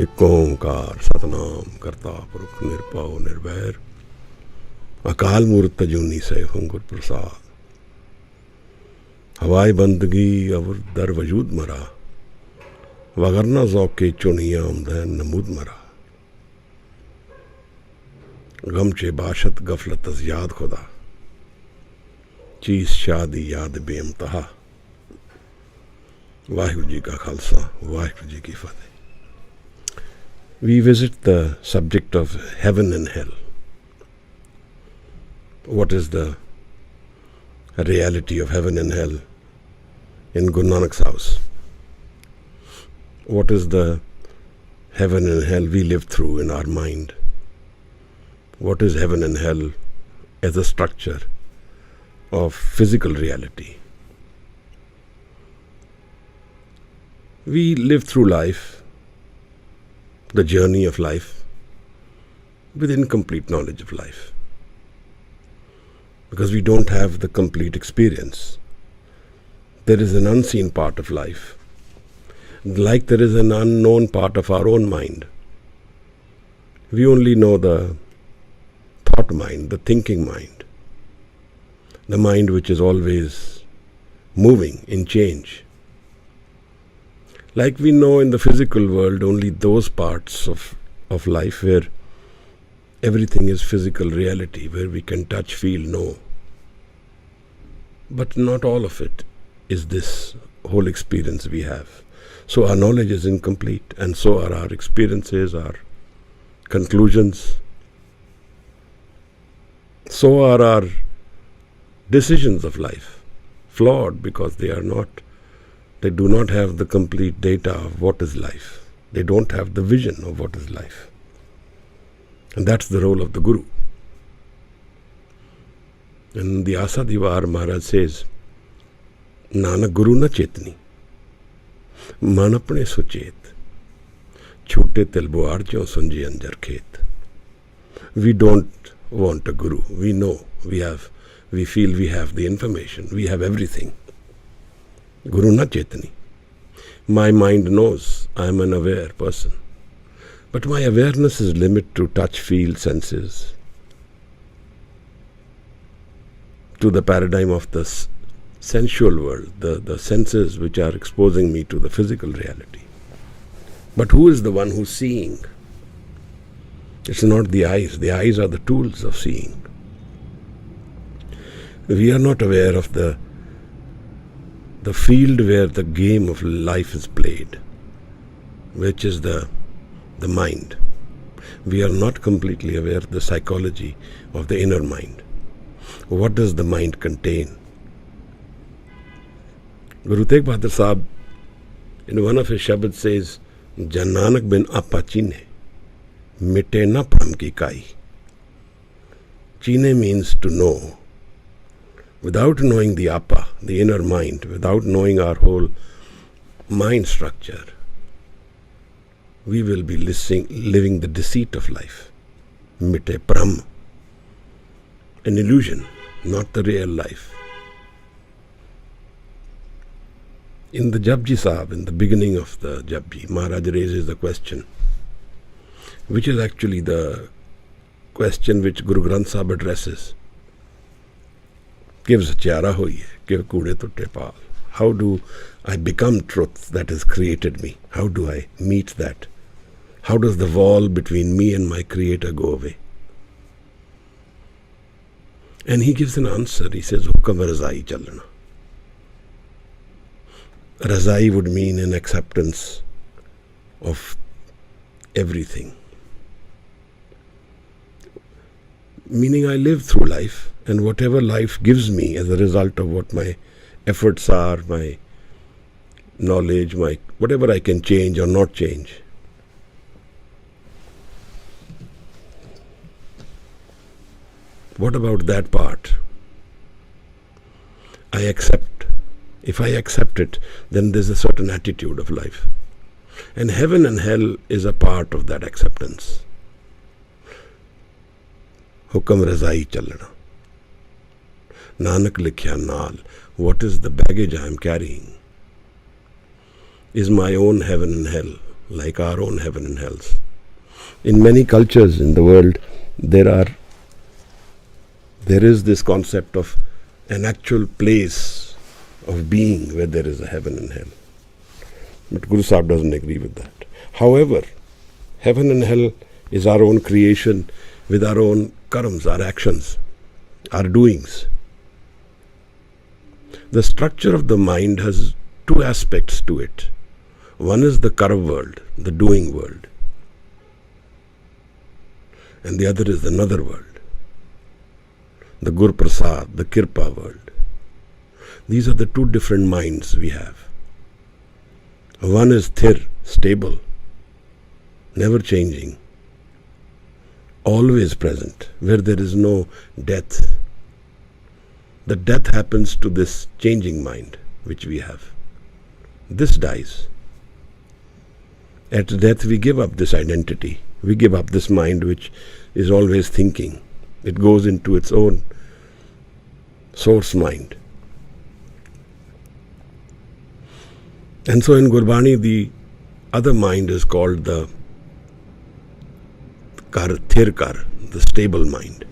एक ओंकार सतनाम करता पुरख निरभउ निर्वैर अकाल मूर्त अजूनी सैफ गुर प्रसाद हवाए बंदगी अवर दर वजूद मरा वगरना ज़ौक़े चुनिया उमदैन नमूद मरा गम चे बाशत गफलत अज़ याद खुदा चीज़ शादी याद बेइंतहा। वाहिगुरू जी का खालसा वाहिगुरू जी की फतेह। We visit the subject of heaven and hell. What is the reality of heaven and hell in Guru Nanak's house? What is the heaven and hell we live through in our mind? What is heaven and hell as a structure of physical reality? We live through life, the journey of life, with incomplete knowledge of life, because we don't have the complete experience. There is an unseen part of life, like there is an unknown part of our own mind. We only know the thought mind, the thinking mind, the mind which is always moving in change. Like we know in the physical world only those parts of life where everything is physical reality, where we can touch, feel, know. But not all of it is this whole experience we have. So our knowledge is incomplete, and so are our experiences, our conclusions. So are our decisions of life, flawed because they do not have the complete data of what is life. They don't have the vision of what is life. And that's the role of the Guru. And the Asa Divar Maharaj says, Nanak Guru na chetni, man apne suchet, chhote tilboar jo sunji anjar khet. We don't want a Guru. We know, we feel we have the information, we have everything. Guru na chetni. My mind knows I am an aware person, but my awareness is limited to touch, feel, senses, to the paradigm of the sensual world, the senses which are exposing me to the physical reality. But who is the one who's seeing? It's not the eyes. The eyes are the tools of seeing. We are not aware of the field where the game of life is played, which is the mind. We are not completely aware of the psychology of the inner mind. What does the mind contain? Guru Tegh Bahadur Sahib, in one of his Shabad says, Jan Nanak bin apa chine, mite na pram ki kai. Chine means to know. Without knowing the apa, the inner mind, without knowing our whole mind structure, we will be living the deceit of life. Mite pram. An illusion, not the real life. In the Japji Sahib, in the beginning of the Japji, Maharaj raises the question, which is actually the question which Guru Granth Sahib addresses. Gives chara hoye, give kude tutte paal. How do I become truth that has created me? How do I meet that? How does the wall between me and my creator go away? And he gives an answer. He says, Hukam razai chalna. Razai would mean an acceptance of everything. Meaning I live through life, and whatever life gives me as a result of what my efforts are, my knowledge, my whatever I can change or not change. What about that part? I accept. If I accept it, then there's a certain attitude of life. And heaven and hell is a part of that acceptance. Hukam razai chalna. Nanak likhya naal. What is the baggage I am carrying? Is my own heaven and hell. like our own heaven and hells. In many cultures in the world, there is this concept of an actual place of being where there is a heaven and hell. But Guru Sahib doesn't agree with that. However, heaven and hell is our own creation with our own karmas, our actions, our doings. The structure of the mind has two aspects to it. One is the karma world, the doing world. And the other is another world, the Gur Prasad, the Kirpa world. These are the two different minds we have. One is thir, stable, never changing, always present, where there is no death. The death happens to this changing mind which we have. This dies. At death we give up this identity. We give up this mind which is always thinking. It goes into its own source mind. And so in Gurbani, the other mind is called the Thirkar, the stable mind,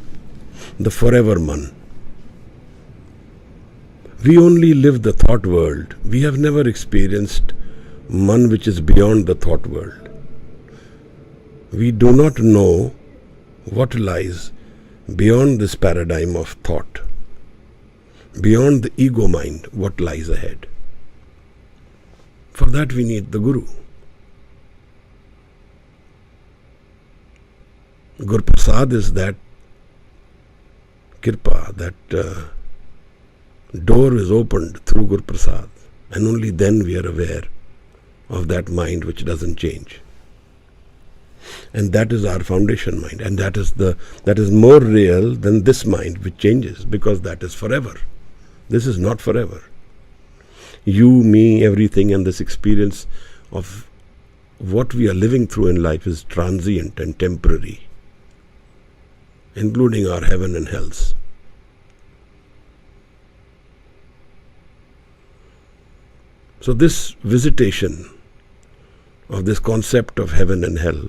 the forever man. We only live the thought world. We have never experienced man which is beyond the thought world. We do not know what lies beyond this paradigm of thought, beyond the ego mind, what lies ahead. For that we need the Guru. Guru Prasad is that kirpa, that door is opened through Guru Prasad, and only then we are aware of that mind which doesn't change. And that is our foundation mind, and that is more real than this mind which changes, because that is forever. This is not forever. You, me, everything, and this experience of what we are living through in life is transient and temporary, including our heaven and hells. So this visitation of this concept of heaven and hell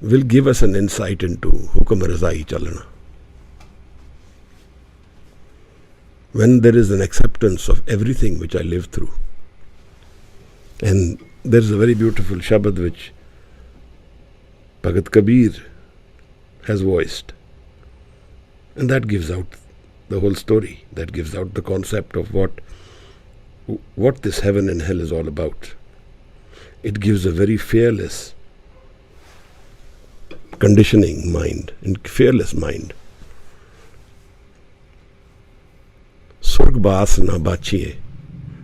will give us an insight into Hukam Razai Chalana. When there is an acceptance of everything which I live through. And there is a very beautiful Shabad which Bhagat Kabir has voiced. And that gives out the whole story. That gives out the concept of what this heaven and hell is all about. It gives a very fearless conditioning mind, and fearless mind. Surg baas na bachiye,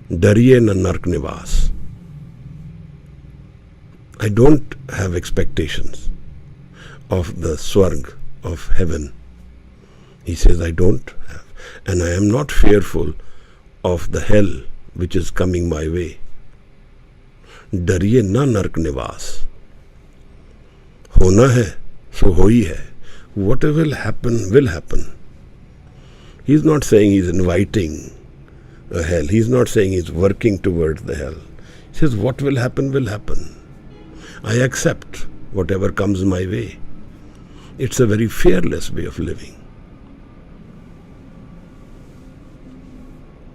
dariye na nark nivas. I don't have expectations of the Swarg, of heaven. He says, I don't have. And I am not fearful of the hell which is coming my way. Dariye na nark nivas. Hona hai, so hoi hai. Whatever will happen, will happen. He's not saying he's inviting a hell. He's not saying he's working towards the hell. He says, what will happen, will happen. I accept whatever comes my way. It's a very fearless way of living.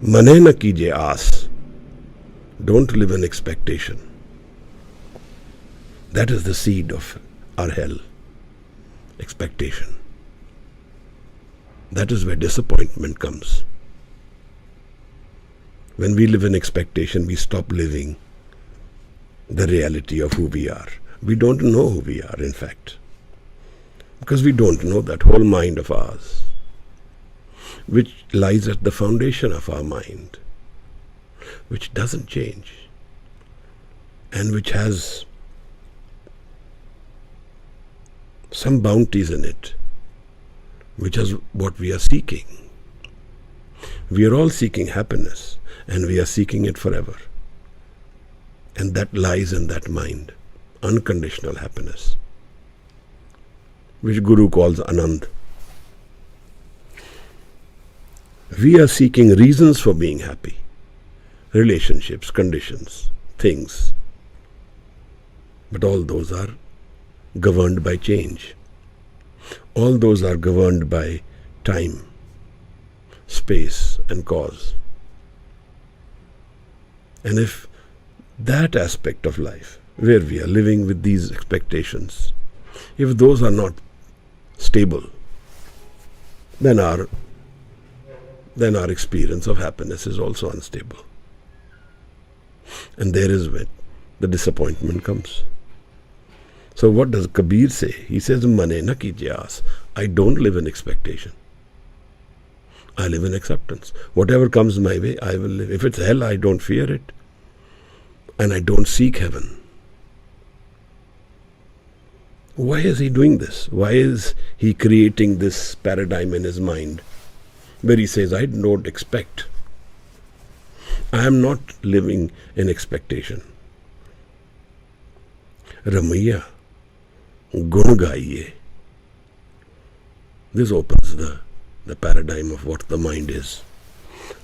Mane na kije aas. Don't live in expectation. That is the seed of our hell. Expectation. That is where disappointment comes. When we live in expectation, we stop living the reality of who we are. We don't know who we are, in fact. Because we don't know that whole mind of ours, which lies at the foundation of our mind, which doesn't change, and which has some bounties in it, which is what we are seeking. We are all seeking happiness, and we are seeking it forever. And that lies in that mind, unconditional happiness, which Guru calls Anand. We are seeking reasons for being happy, relationships, conditions, things. But all those are governed by change. All those are governed by time, space, and cause. And if that aspect of life, where we are living with these expectations, if those are not stable, then our experience of happiness is also unstable. And there is when the disappointment comes. So what does Kabir say? He says, Mane na kijiye aas. I don't live in expectation. I live in acceptance. Whatever comes my way, I will live. If it's hell, I don't fear it. And I don't seek heaven. Why is he doing this? Why is he creating this paradigm in his mind where he says, I don't expect. I am not living in expectation. Ramaiya, gun gaiye. This opens the paradigm of what the mind is.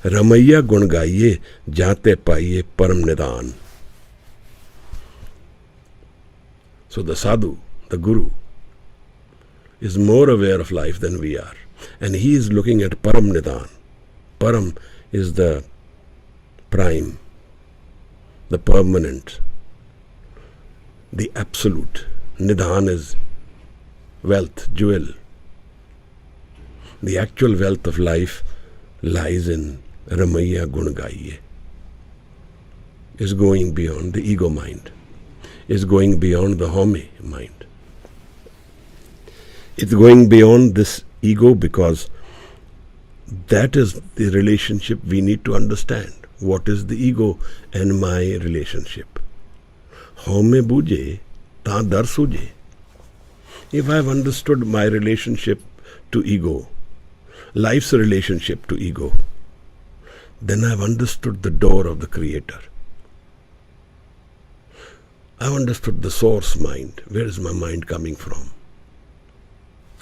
Ramaiya gun gaiye, jate paiye param nidan. So the sadhu, the guru, is more aware of life than we are. And he is looking at param nidan. Param is the prime, the permanent, the absolute. Nidan is wealth, jewel. The actual wealth of life lies in Ramaiya Gun Gaiye. Is going beyond the ego mind. Is going beyond the home mind. It's going beyond this ego because that is the relationship we need to understand. What is the ego and my relationship? Home buje, ta dar suje. If I have understood my relationship to ego, life's relationship to ego, then I have understood the door of the Creator. I have understood the source mind. Where is my mind coming from?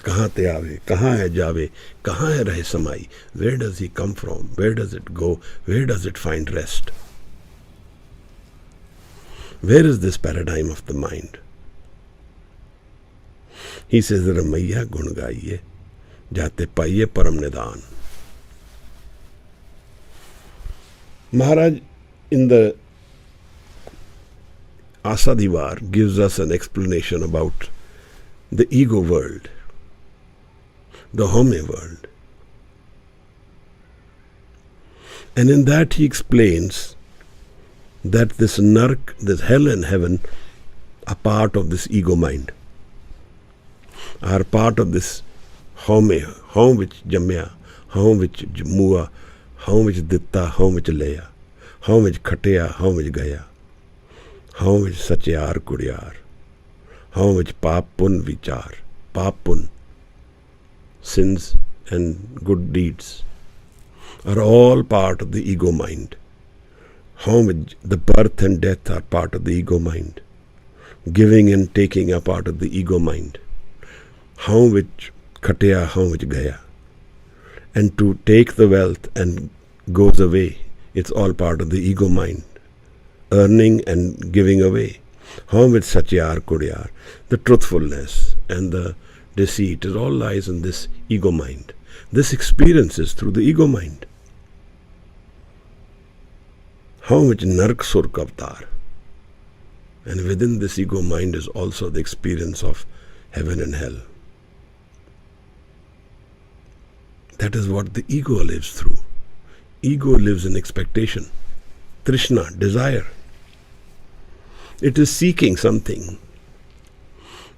Kahan te aave, kahan hai jaave, kahan hai rahe samai. Where does he come from? Where does it go? Where does it find rest? Where is this paradigm of the mind? He says, Ramaiya gun gaiye, jate paiye param nidan. Maharaj in the Asadivar gives us an explanation about the ego world, the home world. And in that he explains that this nark, this hell and heaven are part of this ego mind, are part of this home which jamya, home which mua, home which ditta, home which leya, home which khateya, home which gaya, home which satyar kudyar, home which paap pun vichar, paap pun, sins and good deeds are all part of the ego mind. How the birth and death are part of the ego mind. Giving and taking are part of the ego mind. How which khateya, how which gaya. And to take the wealth and goes away, it's all part of the ego mind. Earning and giving away. How which satyar kudyar. The truthfulness and the deceit, it all lies in this ego mind. This experience is through the ego mind. How much nark surk avatar. And within this ego mind is also the experience of heaven and hell. That is what the ego lives through. Ego lives in expectation, trishna, desire. It is seeking something.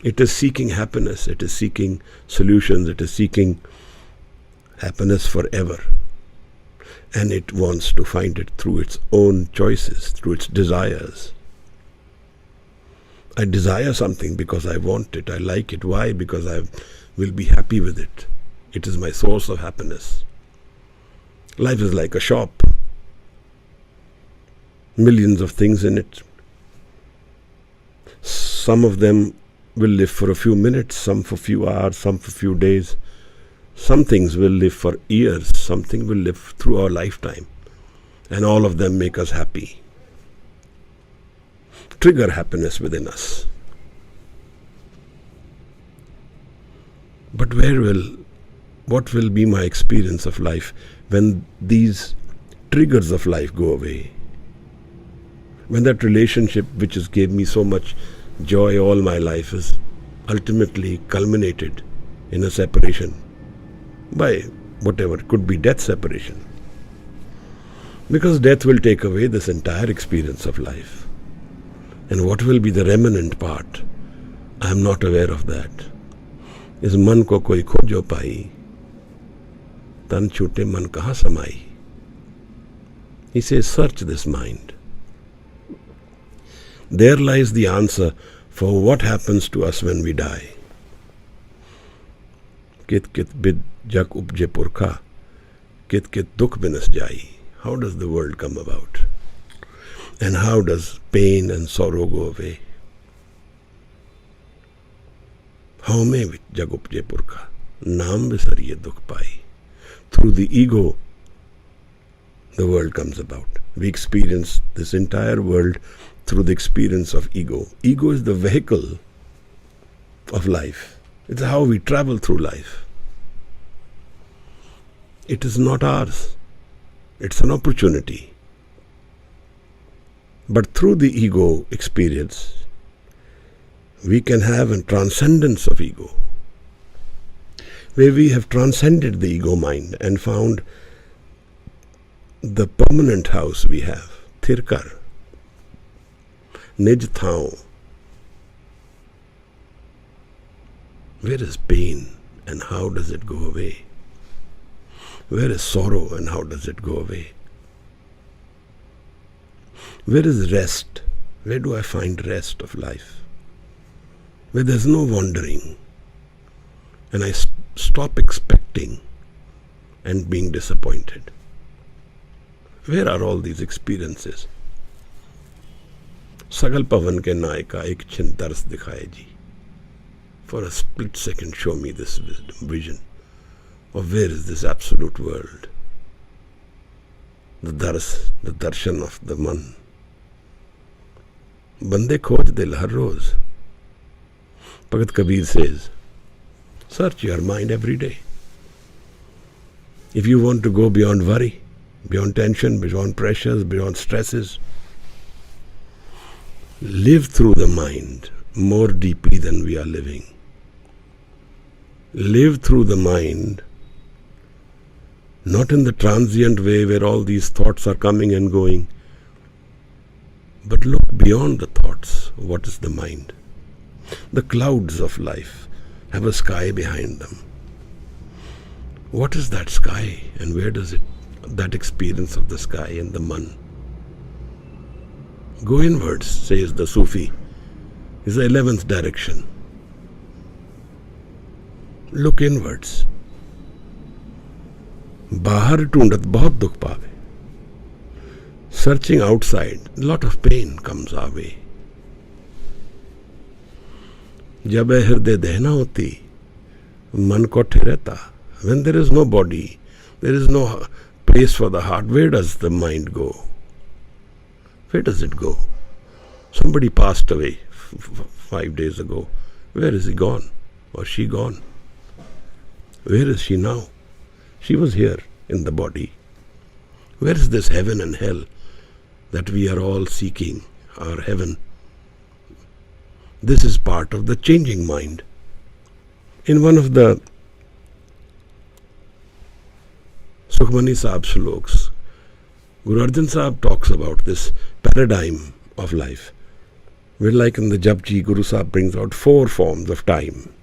It is seeking happiness. It is seeking solutions. It is seeking happiness forever. And it wants to find it through its own choices, through its desires. I desire something because I want it. I like it. Why? Because I will be happy with it. It is my source of happiness. Life is like a shop. Millions of things in it. Some of them will live for a few minutes, some for a few hours, some for a few days. Some things will live for years, something will live through our lifetime. And all of them make us happy. Trigger happiness within us. But what will be my experience of life when these triggers of life go away? When that relationship which has gave me so much joy all my life is ultimately culminated in a separation by whatever, it could be death separation. Because death will take away this entire experience of life. And what will be the remnant part? I am not aware of that. इस मन को कोई खोजो पाई, तन छूटे मन कहाँ समाई. He says, search this mind. There lies the answer for what happens to us when we die. Kit kit bid jak upje purkha, kit kit dukh binas jai. How does the world come about? And how does pain and sorrow go away? How may jag upje purkha, naam visariye dukh pai. Through the ego, the world comes about. We experience this entire world through the experience of ego. Ego is the vehicle of life. It's how we travel through life. It is not ours. It's an opportunity. But through the ego experience, we can have a transcendence of ego, where we have transcended the ego mind and found the permanent house we have, Thirkar, Nij Thao. Where is pain and how does it go away? Where is sorrow and how does it go away? Where is rest? Where do I find rest of life? Where there's no wandering and I stop expecting and being disappointed. Where are all these experiences? Sagal Pavan ke naika ek chin dars dikhaye ji. For a split second show me this vision of where is this absolute world. The dars, the darshan of the man. Bande khoj dil har roz. Bhagat Kabir says, search your mind every day. If you want to go beyond worry, beyond tension, beyond pressures, beyond stresses, live through the mind more deeply than we are living. Live through the mind, not in the transient way where all these thoughts are coming and going, but look beyond the thoughts. What is the mind? The clouds of life have a sky behind them. What is that sky and where does that experience of the sky and the man? Go inwards, says the Sufi, is the 11th direction. Look inwards. Bahar ढूंढत बहुत दुख पावे. Searching outside, a lot of pain comes our way. जब हृदय दहना होती मन को ठहरता. When there is no body, there is no place for the heart. Where does the mind go? Where does it go? Somebody passed away 5 days ago. Where is he gone? Or she gone? Where is she now? She was here in the body. Where is this heaven and hell that we are all seeking? Our heaven. This is part of the changing mind. In one of the Sukhmani Sahib sloks, Guru Arjan Sahib talks about this paradigm of life. Where like in the Japji, Guru Sahib brings out 4 forms of time.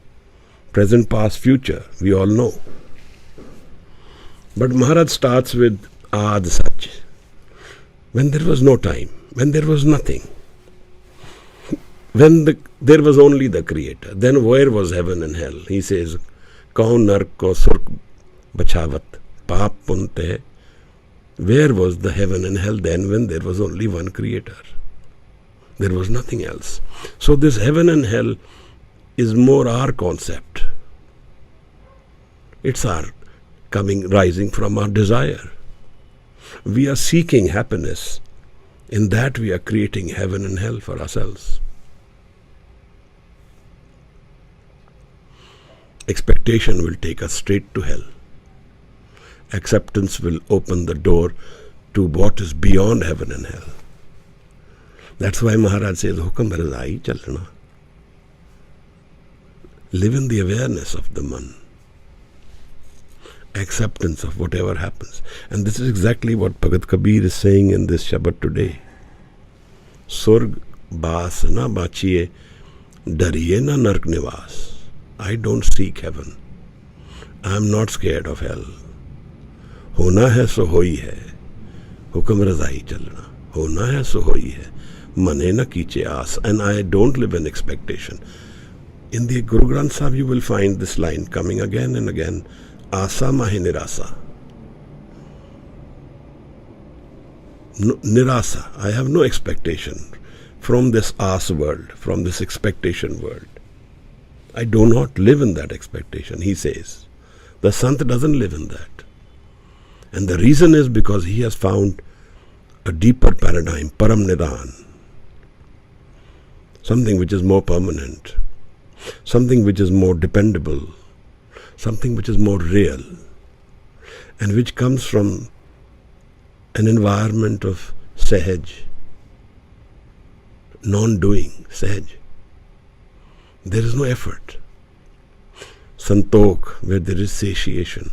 Present, past, future, we all know. But Maharaj starts with Aad Sach. When there was no time, when there was nothing, when there was only the Creator, then where was heaven and hell? He says, Kaun nark ko surk bachavat, paap punte. Where was the heaven and hell then when there was only one Creator? There was nothing else. So this heaven and hell is more our concept. It's our rising from our desire. We are seeking happiness. In that we are creating heaven and hell for ourselves. Expectation will take us straight to hell. Acceptance will open the door to what is beyond heaven and hell. That's why Maharaj says, Hukam razai chalna. Live in the awareness of the man. Acceptance of whatever happens. And this is exactly what Bhagat Kabir is saying in this Shabad today. Surg baas na bachiye, dariye na nark nivas. I don't seek heaven. I am not scared of hell. Hona hai so hoi hai. Hukam razai chalna. Hona hai so hoi hai. Mane na kiche aas. And I don't live in expectation. In the Guru Granth Sahib you will find this line coming again and again. Asa mahe nirasa. No, nirasa. I have no expectation from this aas world, from this expectation world. I do not live in that expectation, he says. The Sant doesn't live in that. And the reason is because he has found a deeper paradigm, Param Nidan. Something which is more permanent. Something which is more dependable. Something which is more real. And which comes from an environment of sahaj. Non-doing, sahaj. There is no effort. Santokh, where there is satiation,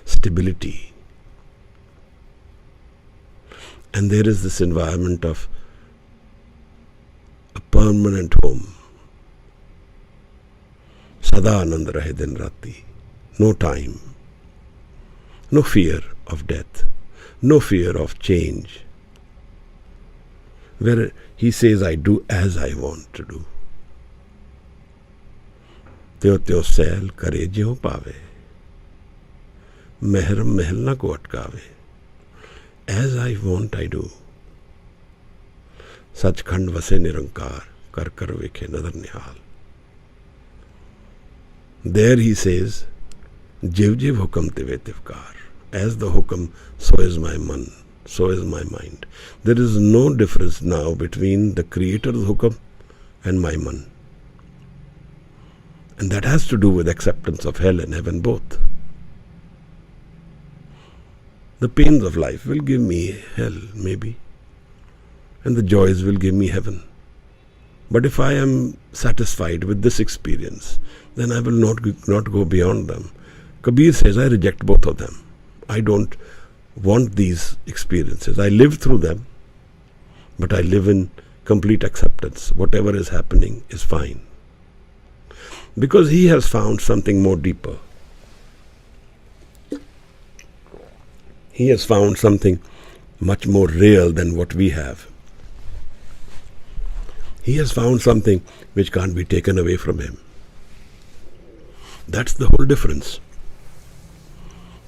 stability. And there is this environment of a permanent home. Sada anand rahe din rati. No time. No fear of death. No fear of change. Where he says, I do as I want to do. Tyo tyo sail kare jyo paave. Mehram mahal na ko atkave. As I want, I do. Sachkhand vase nirankar, kar kar vekhe nadar nihal. There he says, Jiv jiv hukam tive tivkar. As the hukam, so is my man, so is my mind. There is no difference now between the creator's hukam and my man. And that has to do with acceptance of hell and heaven both. The pains of life will give me hell, maybe. And the joys will give me heaven. But if I am satisfied with this experience, then I will not go beyond them. Kabir says, I reject both of them. I don't want these experiences. I live through them, but I live in complete acceptance. Whatever is happening is fine. Because he has found something more deeper. He has found something much more real than what we have. He has found something which can't be taken away from him. That's the whole difference.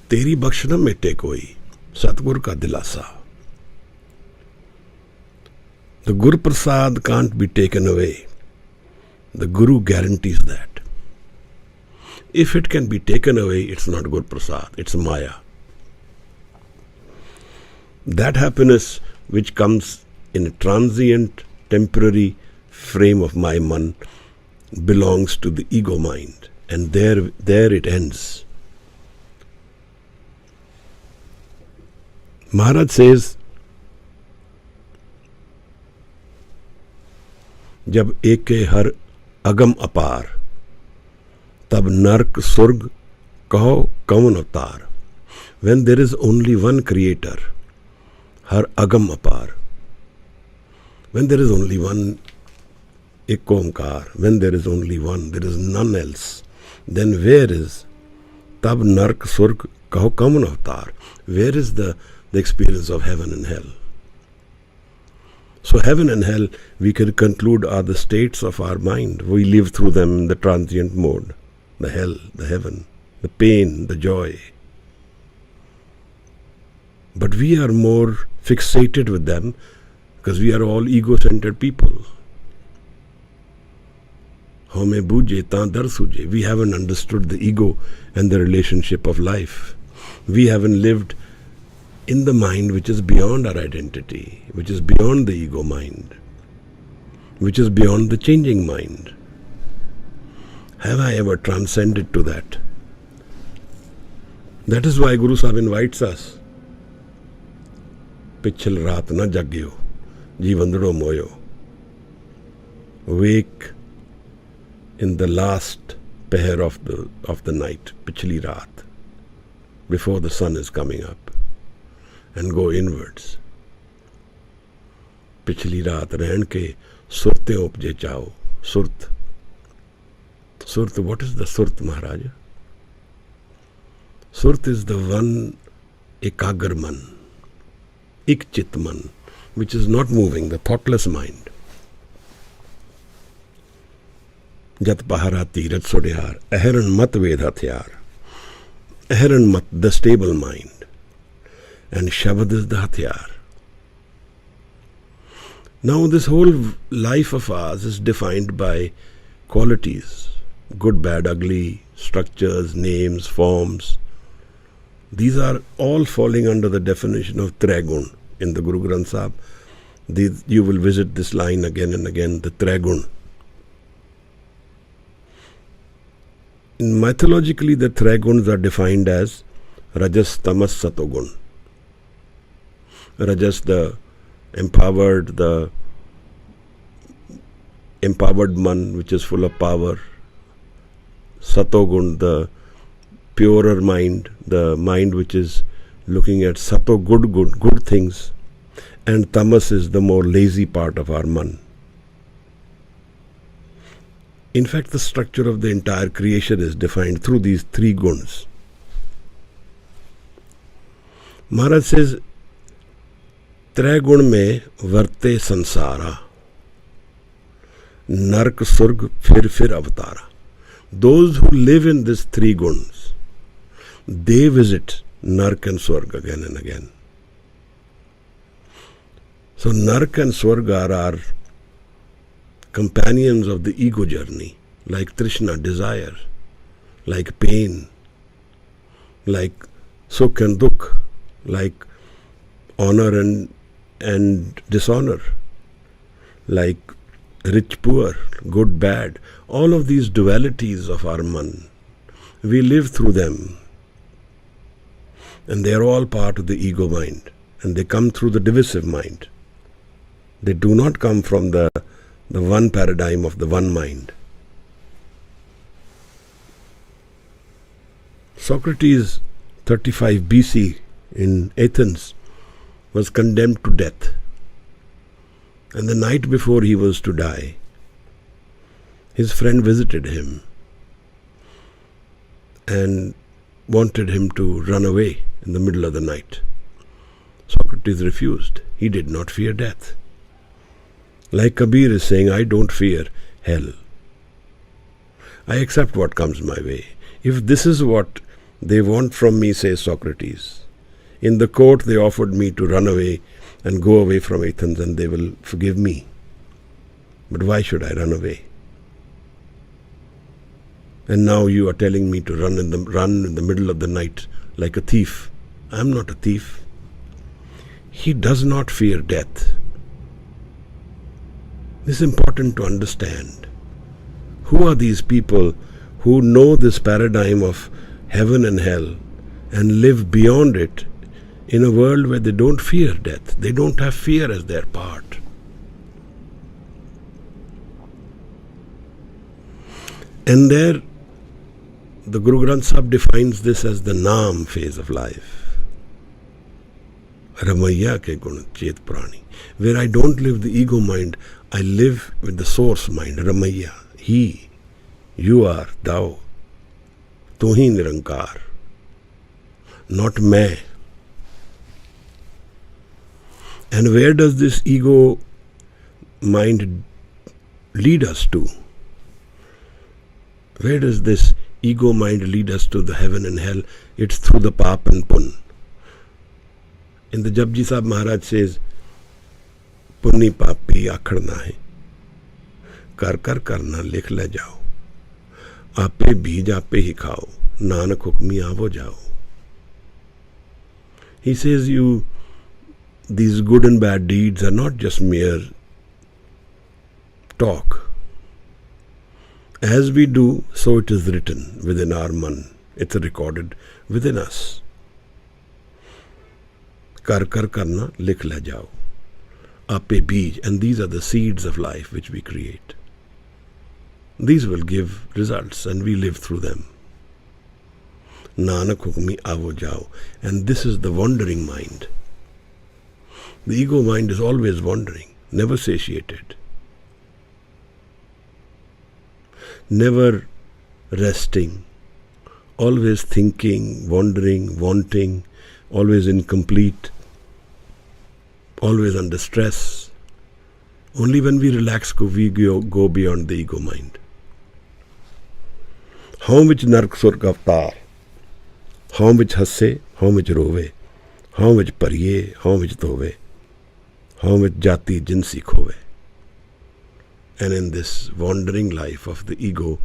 Teri baksh na mete koi, Satgur ka dilasa. The Guru Prasad can't be taken away. The Guru guarantees that. If it can be taken away, it's not Guru Prasad, it's Maya. That happiness which comes in a transient, temporary frame of my man belongs to the ego mind. And there it ends. Maharaj says, जब एक के हर अगम अपार तब नरक स्वर्ग कहो कौन अवतार. When there is only one creator, har agam apar. When there is only one ek omkar, when there is only one, there is none else, then where is tab nark surg kaho kaman avatar? Where is the experience of heaven and hell? So heaven and hell, we can conclude, are the states of our mind. We live through them in the transient mode. The hell, the heaven, the pain, the joy. But we are more fixated with them because we are all ego-centered people. Home buje ta dar suje. We haven't understood the ego and the relationship of life. We haven't lived in the mind which is beyond our identity, which is beyond the ego mind, which is beyond the changing mind. Have I ever transcended to that? That is why Guru Sahib invites us. Pichal raat na jagyo, jeevandro moyo. Wake in the last pair of the night, pichli raat, before the sun is coming up, and go inwards. Pichli raat रहन के सुरते उपजे चाओ. Surt. Surt, what is the Surt, Maharaj? Surt is the one ekagar man, ikchit man, which is not moving, the thoughtless mind. Jat pahara tirat sodihar, aharan mat ved hathyar. Aharan mat, the stable mind. And Shabad is the hathyar. Now this whole life of ours is defined by qualities. Good, bad, ugly, structures, names, forms. These are all falling under the definition of Trigun in the Guru Granth Sahib. You will visit this line again and again, the Trigun. Mythologically, the Triguns are defined as Rajas, Tamas, Satogun. Rajas, the empowered man, which is full of power. Satogun, the purer mind, the mind which is looking at sato, good things. And tamas is the more lazy part of our man. In fact, the structure of the entire creation is defined through these three guns. Maharaj says, Tre gun mein varte sansara, nark surg fir avatara. Those who live in these three guns, they visit nark and swarg again and again. So nark and swarg are our companions of the ego journey, like Trishna, desire, like pain, like sukh and dukh, like honor and dishonor, like rich, poor, good, bad. All of these dualities of our man, we live through them. And they are all part of the ego mind. And they come through the divisive mind. They do not come from the one paradigm of the one mind. Socrates, 35 BC in Athens, was condemned to death. And the night before he was to die, his friend visited him and wanted him to run away in the middle of the night. Socrates refused. He did not fear death. Like Kabir is saying, I don't fear hell. I accept what comes my way. If this is what they want from me, says Socrates, in the court they offered me to run away and go away from Athens and they will forgive me. But why should I run away? And now you are telling me to run in the middle of the night like a thief. I am not a thief. He does not fear death. This is important to understand. Who are these people who know this paradigm of heaven and hell and live beyond it in a world where they don't fear death? They don't have fear as their part. And there, the Guru Granth Sahib defines this as the Naam phase of life. Ramaya ke gun chet prani. Where I don't live the ego mind, I live with the source mind, Ramaya. He, you are, thou, tu hi nirankar, not main. And where does this ego mind lead us to? Where does this ego mind lead us to, the heaven and hell? It's through the pap and pun. In the Japji Sahib, Maharaj says, Punni papi akhadna hai, kar karna likh le jao, ape beej ape hi khao, nanak hukmi avo jao. He says these good and bad deeds are not just mere talk. As we do, so it is written within our man. It's recorded within us. Kar kar karna, likh le jao. Ape beej, and these are the seeds of life which we create. These will give results, and we live through them. Nanak hukmi avo jao. And this is the wandering mind. The ego mind is always wandering, never satiated, never resting, always thinking, wandering, wanting, always incomplete, always under stress. Only when we relax we go beyond the ego mind. How which nark surg avatar, how which hasse, how which rove, how which pariye, how which dove, how which jati jinsi khove. And in this wandering life of the ego,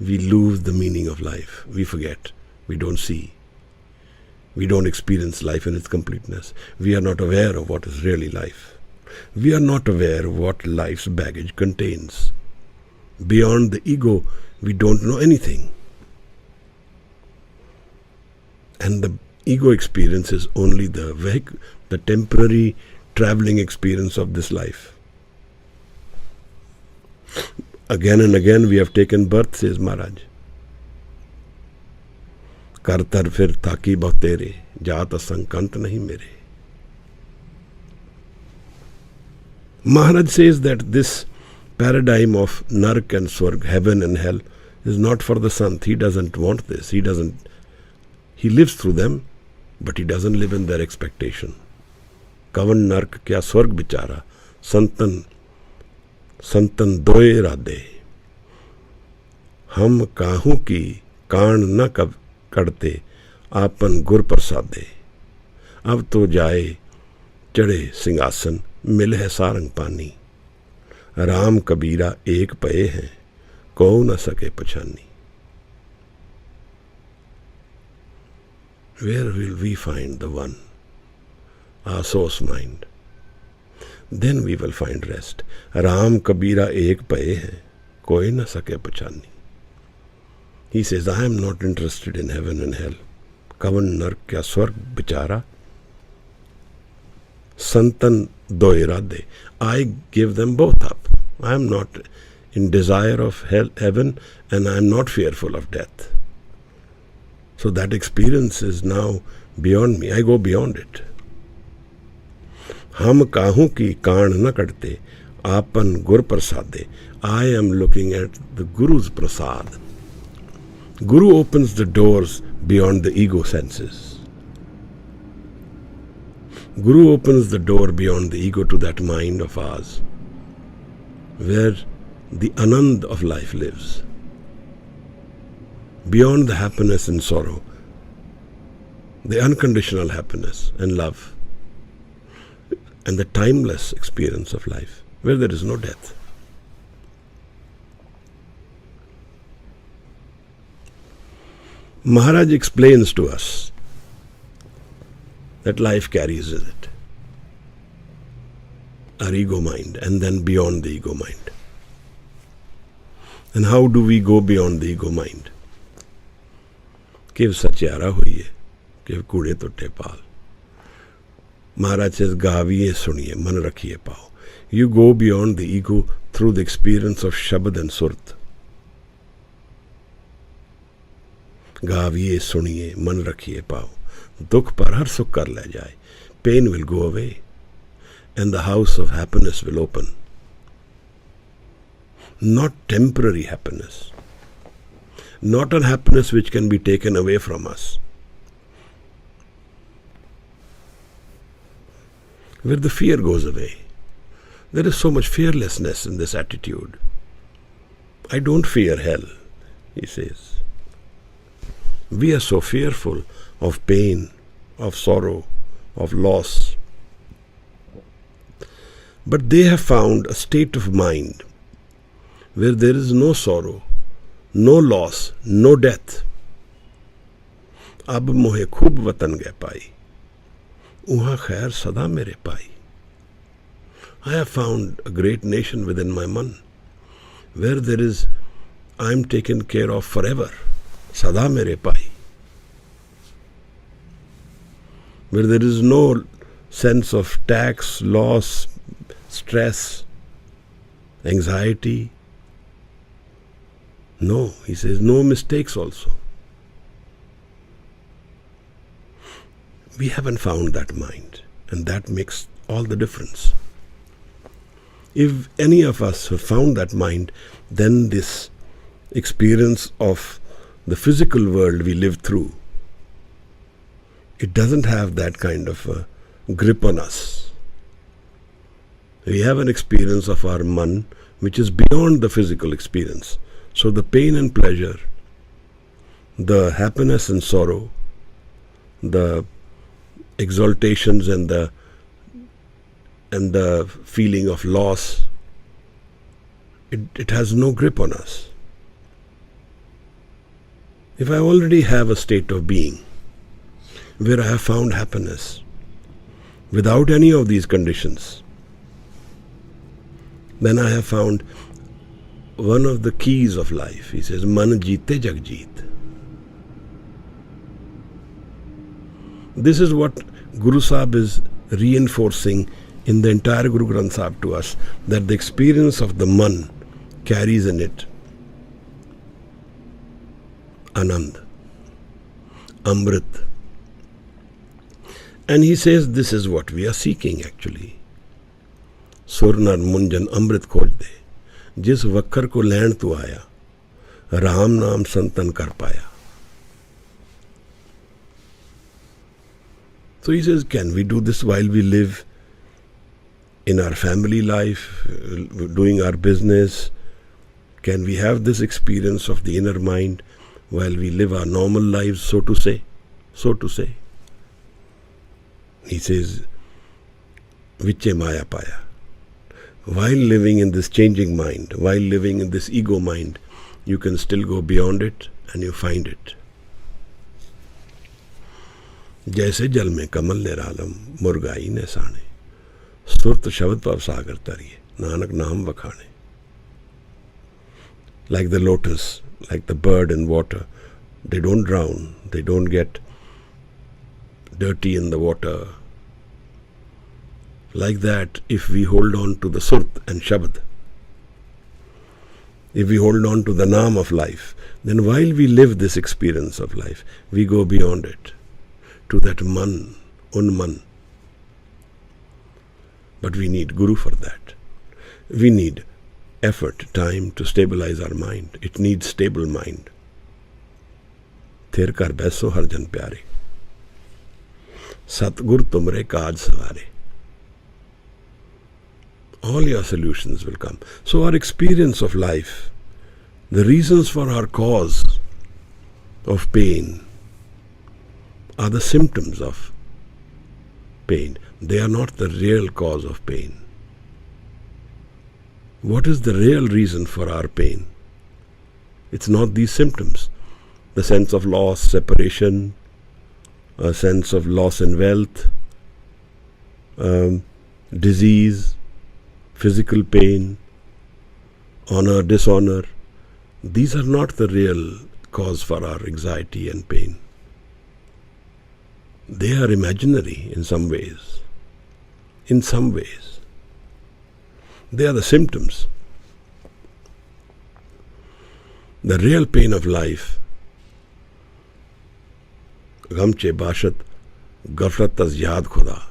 we lose the meaning of life. We forget. We don't see. We don't experience life in its completeness. We are not aware of what is really life. We are not aware of what life's baggage contains. Beyond the ego, we don't know anything. And the ego experience is only the temporary traveling experience of this life. Again and again we have taken birth, says Maharaj. Kartar fir taki bhaktere, jata sankant nahi mere. Maharaj says that this paradigm of Nark and Swarg, heaven and hell, is not for the Sant. He doesn't want this. He lives through them, but he doesn't live in their expectation. Kavan Nark kya Swarg bichara, Santan दोए राधे, हम काहू की कान न कब करते, आपन गुर प्रसादे. अब तो जाए चढ़े सिंहासन, मिल है सारंग पानी. राम कबीरा एक पए हैं, को न सके पछानी. Where will we find the one, our source mind? Then we will find rest. Ram Kabira ek paye hai, koi na sake pachani. He says, I am not interested in heaven and hell. Kavan nark kya swarg bichara. Santan doe radhe. I give them both up. I am not in desire of heaven, and I am not fearful of death. So that experience is now beyond me. I go beyond it. हम काहू की कान न कटते, आपन गुर प्रसादे. I am looking at the Guru's prasad. Guru opens the doors beyond the ego senses. Guru opens the door beyond the ego to that mind of ours, where the Anand of life lives. Beyond the happiness and sorrow, the unconditional happiness and love, and the timeless experience of life, where there is no death. Maharaj explains to us that life carries with it our ego mind, and then beyond the ego mind. And how do we go beyond the ego mind? Kiv satyara huiye, kiv kude totte paal. Maharaj says, Gaviye suniye, man rakhiye pao. You go beyond the ego through the experience of Shabad and Surat. Gaviye suniye, man rakhiye pao. Dukh par har sukh kar le jaye. Pain will go away, and the house of happiness will open. Not temporary happiness. Not a happiness which can be taken away from us. Where the fear goes away. There is so much fearlessness in this attitude. I don't fear hell, he says. We are so fearful of pain, of sorrow, of loss. But they have found a state of mind where there is no sorrow, no loss, no death. Ab mohe khub watan gaya pai. Uha khair sada mere pai. I have found a great nation within my man, where there is I am taken care of forever. Sada mere pai. Where there is no sense of tax, loss, stress, anxiety. No, he says, no mistakes also. We haven't found that mind, and that makes all the difference. If any of us have found that mind, then this experience of the physical world we live through, it doesn't have that kind of a grip on us. We have an experience of our man which is beyond the physical experience. So the pain and pleasure, the happiness and sorrow, the exaltations and the feeling of loss, it has no grip on us. If I already have a state of being where I have found happiness without any of these conditions, then I have found one of the keys of life. He says, Man jeete jag jeet. This is what Guru Sahib is reinforcing in the entire Guru Granth Sahib to us, that the experience of the man carries in it Anand, Amrit. And he says this is what we are seeking actually. Surnar Munjan Amrit khoj de. जिस वक्कर को लैन तू आया, राम नाम संतन कर पाया. So he says, can we do this while we live in our family life, doing our business? Can we have this experience of the inner mind while we live our normal lives, so to say? So to say. He says, Viche Maya Paya. While living in this changing mind, while living in this ego mind, you can still go beyond it and you find it. जैसे जल में कमल निरालम मुर्गाई ने साने सुरत शब्द पव सागर तरिए नानक नाम वखाने. Like the lotus, like the bird in water, they don't drown, they don't get dirty in the water. Like that, if we hold on to the Surt and Shabad, if we hold on to the Naam of life, then while we live this experience of life, we go beyond it, to that Man, Unman. But we need Guru for that. We need effort, time to stabilize our mind. It needs stable mind. Thir kar baiso har jan pyare. Satgur tumre kaaj saware. All your solutions will come. So our experience of life, the reasons for our cause of pain are the symptoms of pain. They are not the real cause of pain. What is the real reason for our pain? It's not these symptoms. The sense of loss, separation, a sense of loss in wealth, disease, physical pain, honor, dishonor. These are not the real cause for our anxiety and pain. They are imaginary in some ways. In some ways. They are the symptoms. The real pain of life, Gham che bashat, gaflat az yaad khuda.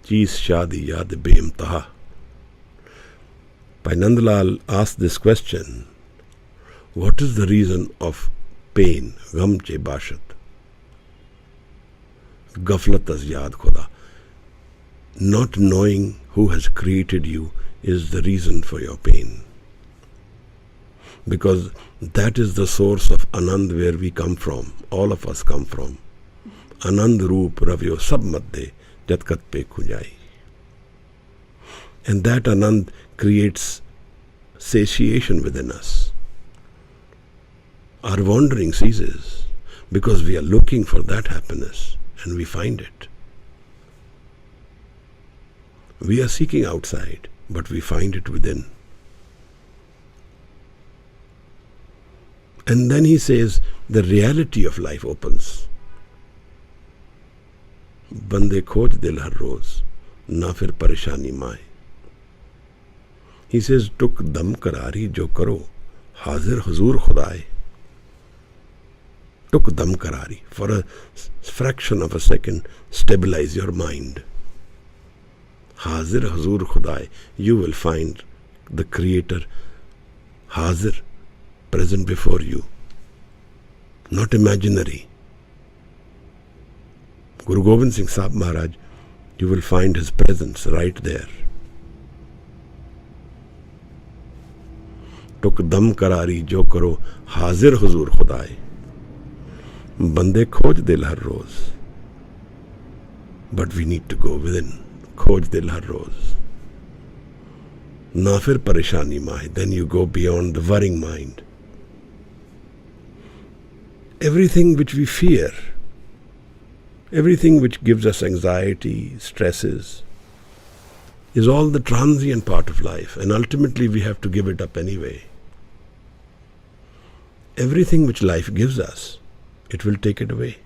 Cheez shadi yaad beimtaha. Bhai Nandlal asked this question, what is the reason of pain? Gham che bashat. Gaflat az yaad khuda. Not knowing who has created you is the reason for your pain. Because that is the source of Anand where we come from. All of us come from. Anand roop ravyo sab madde jatkat pe khujai. And that Anand creates satiation within us. Our wandering ceases because we are looking for that happiness and we find it. We are seeking outside, but we find it within. And then he says, the reality of life opens. बंदे खोज दिल हर रोज ना फिर परेशानी माए. He says, टुक दम करारी जो करो हाजिर हुजूर खुदाए. Took dam karari. For a fraction of a second, stabilize your mind. Hazir Hazur Khudai. You will find the Creator Hazir, present before you. Not imaginary. Guru Gobind Singh Sahib Maharaj, you will find his presence right there. Took dam karari jo karo Hazir Hazur Khudai. बंदे खोज दिल हर रोज. But we need to go within. खोज दिल हर रोज. ना फिर परेशानी माहे. Then you go beyond the worrying mind. Everything which we fear, everything which gives us anxiety, stresses, is all the transient part of life, and ultimately we have to give it up anyway. Everything which life gives us, it will take it away.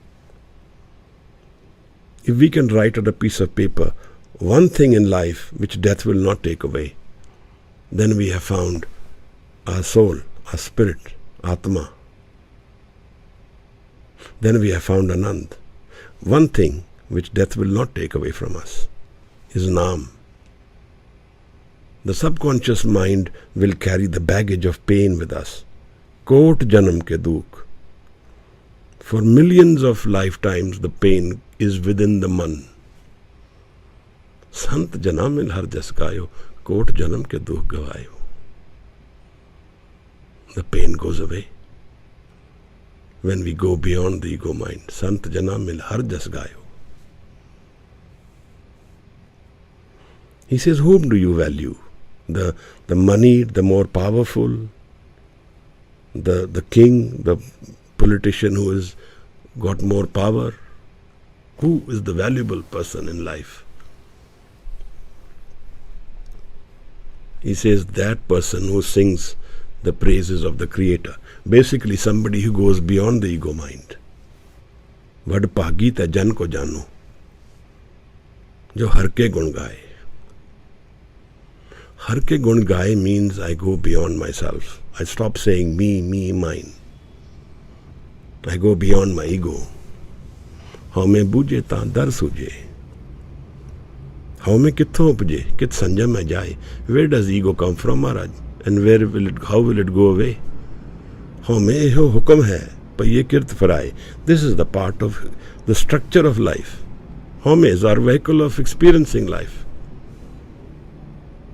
If we can write on a piece of paper one thing in life which death will not take away, then we have found our soul, our spirit, Atma. Then we have found Anand. One thing which death will not take away from us is Naam. The subconscious mind will carry the baggage of pain with us. Kot janam ke dukh. For millions of lifetimes, the pain is within the man. Sant janamil har jas gayo, kot janam ke dukh gavayo. The pain goes away when we go beyond the ego mind. Sant janamil har jas gayo. He says, whom do you value? The money, the more powerful, the king, the politician who has got more power? Who is the valuable person in life? He says that person who sings the praises of the Creator. Basically somebody who goes beyond the ego mind. Vad bhagi ta jan ko jano. Jo har ke gun gaye. Har ke gun gaye means I go beyond myself. I stop saying me, mine. I go beyond my ego. Haume buje ta dar suje. Haume kitho upje, kit sanjam mein jaye. Where does ego come from, Maharaj? And how will it go away? Haume eho hukam hai, paye kirt faraye. This is the part of the structure of life. Haume is our vehicle of experiencing life.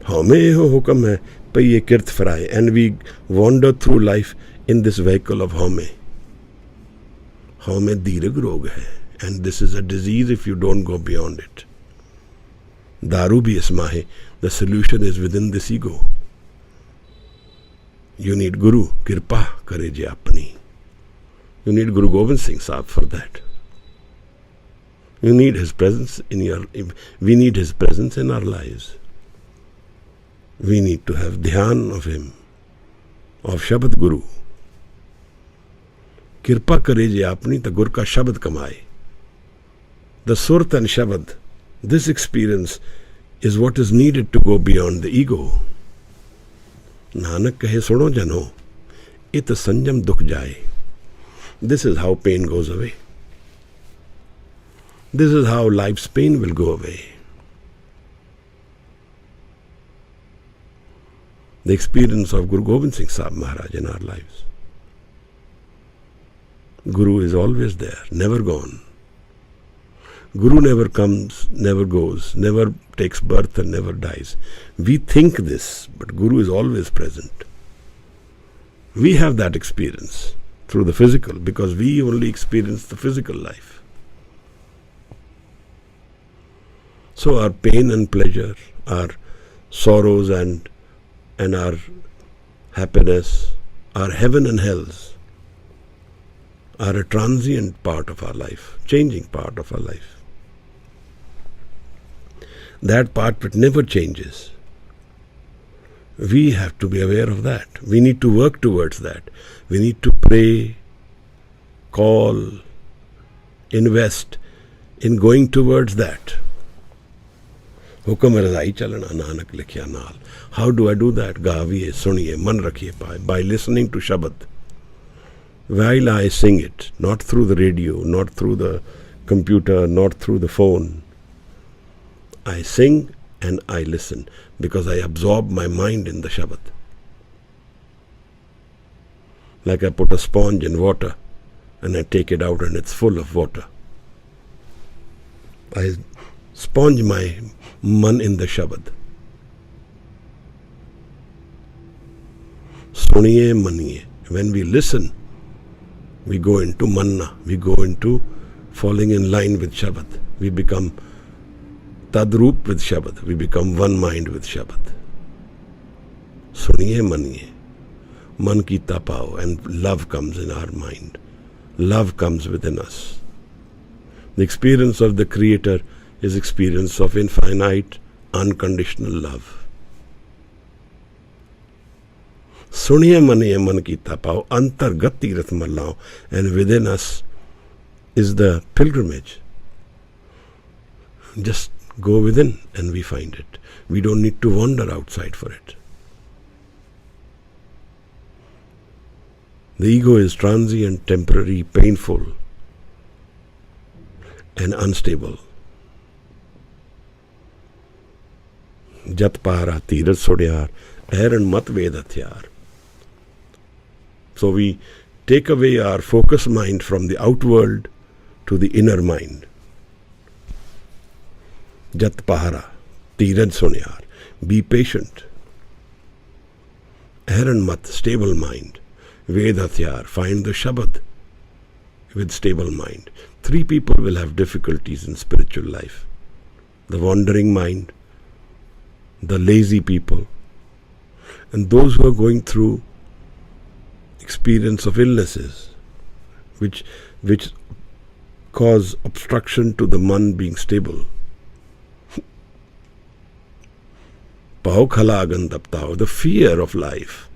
Haume eho hukam hai, paye kirt faraye. And we wander through life in this vehicle of haume. Haume dirag rog hai. And this is a disease if you don't go beyond it. Daru bhi isma hai. The solution is within this ego. You need Guru, Kirpa kare je apni. You need Guru Gobind Singh Sahib for that. You need his presence we need his presence in our lives. We need to have dhyan of him, of Shabad Guru. Kirpa kare je apni ta Gur ka Shabad kamaye. The Surat and Shabad, this experience is what is needed to go beyond the ego. Nanak kahe suno jano, it sanjam dukh jaye. This is how pain goes away. This is how life's pain will go away. The experience of Guru Gobind Singh Sahib Maharaj in our lives. Guru is always there, never gone. Guru never comes, never goes, never takes birth and never dies. We think this, but Guru is always present. We have that experience through the physical because we only experience the physical life. So our pain and pleasure, our sorrows and our happiness, our heaven and hells are a transient part of our life, changing part of our life. That part which never changes We have to be aware of that. We need to work towards that. We need to pray, call, invest in going towards that. Hukam razai chalana Nanak likhya naal. How do I do that? Gaviye, suniye, man rakhiye paaye. By listening to Shabad. While I sing it, not through the radio, not through the computer, not through the phone. I sing and I listen because I absorb my mind in the Shabad. Like I put a sponge in water and I take it out and it's full of water. I sponge my man in the Shabad. Suniye maniye. When we listen, we go into manna. We go into falling in line with Shabad. We become tadrup with Shabad. We become one mind with Shabad. Suniye maniye. Man ki tapao, and love comes in our mind. Love comes within us. The experience of the Creator is experience of infinite, unconditional love. Suniye maniye man ki tapao, antargat tirath malao, and within us is the pilgrimage. Just go within and we find it. We don't need to wander outside for it. The ego is transient, temporary, painful, and unstable. Jat pahara tirat sodyar, Aaron mat vedatyar. So we take away our focus mind from the outworld to the inner mind. Jat pahara, tirat sodyar. Be patient. Aaron mat, stable mind. Vedatyar, find the Shabad with stable mind. 3 people will have difficulties in spiritual life. The wandering mind, the lazy people, and those who are going through experience of illnesses, which cause obstruction to the man being stable. Pao khalagan taptao, the fear of life.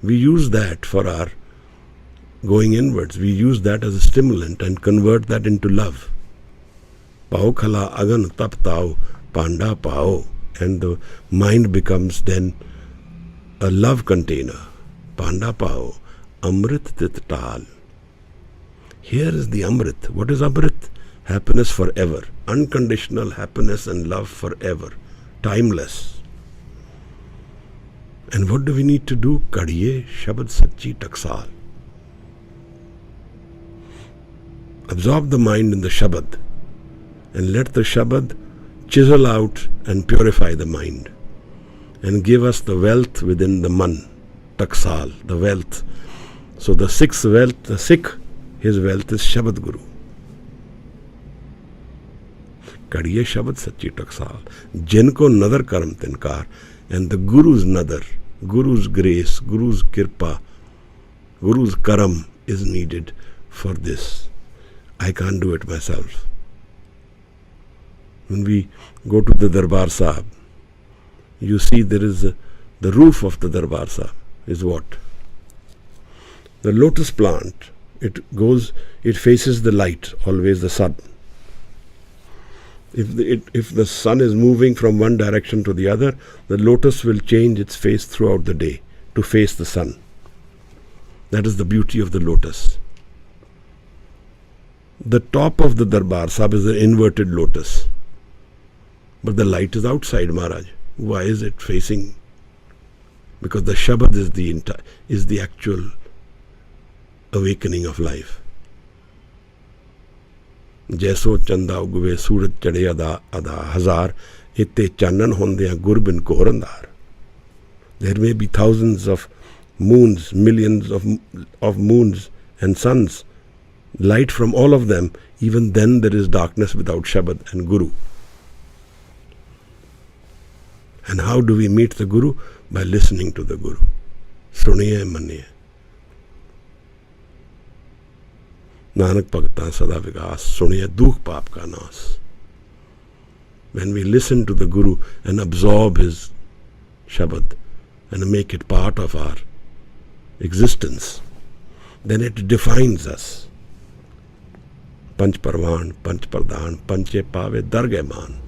We use that for our going inwards. We use that as a stimulant and convert that into love. Pao khala agan tap tao panda pao. And the mind becomes then a love container. Panda pao. Amrit tit tal. Here is the Amrit. What is Amrit? Happiness forever. Unconditional happiness and love forever. Timeless. And what do we need to do? Kadiye Shabad Sachi Taksal. Absorb the mind in the Shabad and let the Shabad chisel out and purify the mind and give us the wealth within the man, Taksal, the wealth. So the Sikh's wealth, the Sikh, his wealth is Shabad Guru. Kadiye Shabad Sachi Taksal. Jinko nadar karam tinkar. And the Guru's nadar, Guru's grace, Guru's kirpa, Guru's karam is needed for this. I can't do it myself. When we go to the Darbar Sahib, you see there is the roof of the Darbar Sahib is what? The lotus plant, it faces the light, always the sun. If the sun is moving from one direction to the other, the lotus will change its face throughout the day to face the sun. That is the beauty of the lotus. The top of the Darbar Sahib is an inverted lotus. But the light is outside, Maharaj. Why is it facing? Because the Shabad is the actual awakening of life. जैसो चंदा उगवे सूरज चढ़े अदा अदा हजार इत्ते चानन होंदे गुरबिन core अंधार. There may be thousands of moons, millions of moons and suns, light from all of them. Even then there is darkness without Shabad and Guru. And how do we meet the Guru? By listening to the Guru. Suniye maniye. Nanak Bhagata Sada Vikas, Suniya Dukh Paap Ka Nas. When we listen to the Guru and absorb his Shabad, and make it part of our existence, then it defines us. Panch Parvan, Panch Pradhan, Panche Pave Darge Man.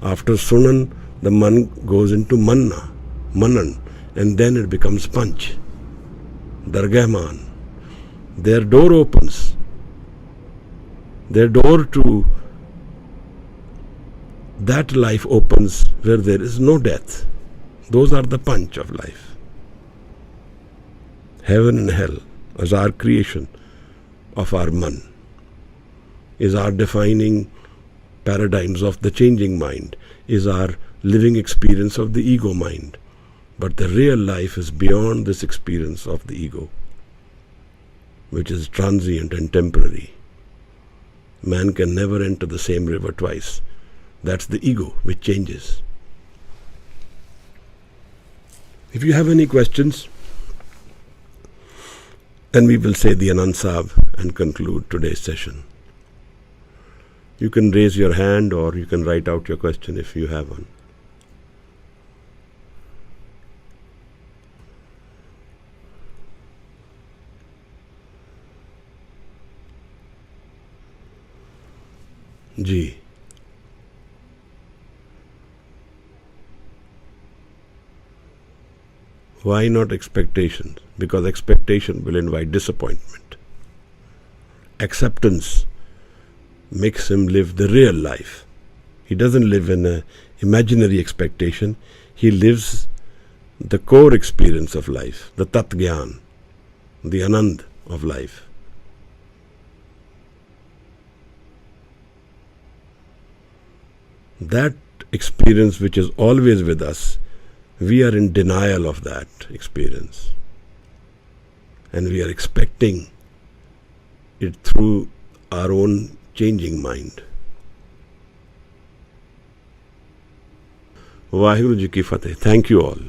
After Sunan, the man goes into Manan, and then it becomes Panch. Darge Man. Their door opens. Their door to that life opens where there is no death. Those are the Panch of life. Heaven and hell as our creation of our Man, is our defining paradigms of the changing mind, is our living experience of the ego mind. But the real life is beyond this experience of the ego, which is transient and temporary. Man can never enter the same river twice. That's the ego which changes. If you have any questions, then we will say the Anand Sahib and conclude today's session. You can raise your hand or you can write out your question if you have one. Ji. Why not expectations? Because expectation will invite disappointment. Acceptance makes him live the real life. He doesn't live in an imaginary expectation. He lives the core experience of life, the Tat Gyan, the Anand of life. That experience which is always with us, we are in denial of that experience. And we are expecting it through our own changing mind. Vaheguru Ji ki Fateh. Thank you all.